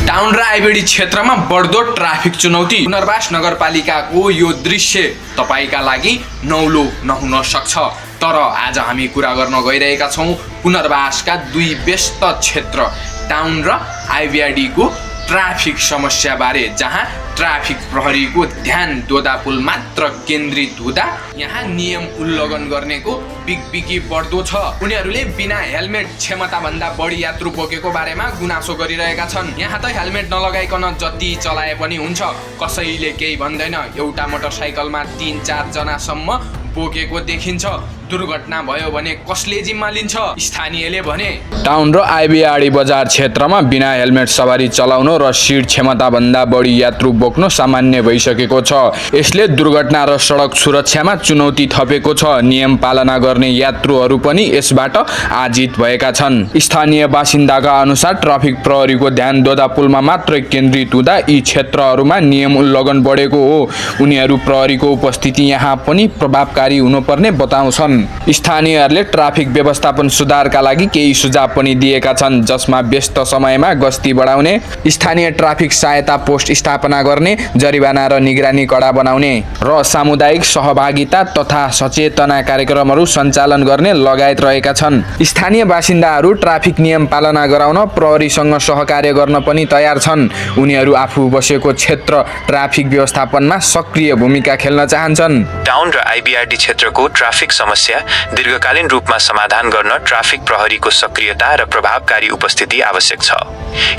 Town र आइबेडी क्षेत्रमा बढ्दो ट्राफिक चुनौती। पुनर्वास नगरपालिकाको यो दृश्य तपाईका लागि नौलो नहुन सक्छ, तर आज हामी कुरा गर्न गइरहेका छौँ पुनर्वासका दुई व्यस्त क्षेत्र टाउन र आइबीआरडीको ट्राफिक समस्या बारे, जहाँ ट्राफिक प्रहरीको ध्यान दोधापुल मात्र केन्द्रित हुँदा यहाँ नियम उल्लङ्घन गर्नेको बिगबिगी बढ्दो छ। उनीहरूले बिना हेलमेट क्षमताभन्दा बढी यात्रु बोकेको बारेमा गुनासो गरिरहेका छन्। यहाँ त हेलमेट नलगाइकन जति चलाए पनि हुन्छ, कसैले केही भन्दैन। एउटा मोटरसाइकलमा 3-4 जनासम्म बोकेको देखिन्छ। दुर्घटना भयो भने कसले जिम्मा लिन्छ? स्थानीयले भने टाउन र आइबीआरडी बजार क्षेत्रमा बिना हेलमेट सवारी चलाउनु र सिट क्षमताभन्दा बढी यात्रु बोक्नु सामान्य भइसकेको छ। यसले दुर्घटना र सडक सुरक्षामा चुनौती थपेको छ। नियम पालना गर्ने यात्रुहरू पनि यसबाट आजित भएका छन्। स्थानीय बासिन्दाका अनुसार ट्राफिक प्रहरीको ध्यान दोधापुलमा मात्र केन्द्रित हुँदा यी क्षेत्रहरूमा नियम उल्लङ्घन बढेको हो। उनीहरू प्रहरीको उपस्थिति यहाँ पनि प्रभावकारी हुनुपर्ने बताउँछन्। स्थानीयहरूले ट्राफिक व्यवस्थापन सुधारका लागि केही सुझाव पनि दिएका छन्, जसमा व्यस्त समयमा गस्ती बढाउने, स्थानीय ट्राफिक सहायता पोस्ट स्थापना गर्ने, जरिवाना र निगरानी कडा बनाउने र सामुदायिक सहभागिता तथा सचेतना कार्यक्रमहरू सञ्चालन गर्ने लगायत रहेका छन्। स्थानीय बासिन्दाहरू ट्राफिक नियम पालना गराउन प्रहरीसँग सहकार्य गर्न पनि तयार छन्। उनीहरू आफू बसेको क्षेत्र ट्राफिक व्यवस्थापनमा सक्रिय भूमिका खेल्न चाहन्छन्। टाउन र आइबीआरडी क्षेत्रको ट्राफिक समस्या दीर्घकालीन रूपमा समाधान गर्न ट्राफिक प्रहरीको सक्रियता र प्रभावकारी उपस्थिति आवश्यक छ।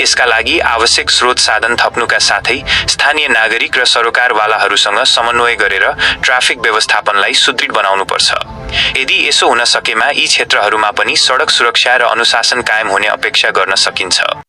यसका लागि आवश्यक स्रोत साधन थप्नुका साथै स्थानीय नागरिक र सरोकारवालाहरूसँग समन्वय गरेर ट्राफिक व्यवस्थापनलाई सुदृढ बनाउनुपर्छ। यदि यसो हुन सकेमा यी क्षेत्रहरूमा पनि सडक सुरक्षा र अनुशासन कायम हुने अपेक्षा गर्न सकिन्छ।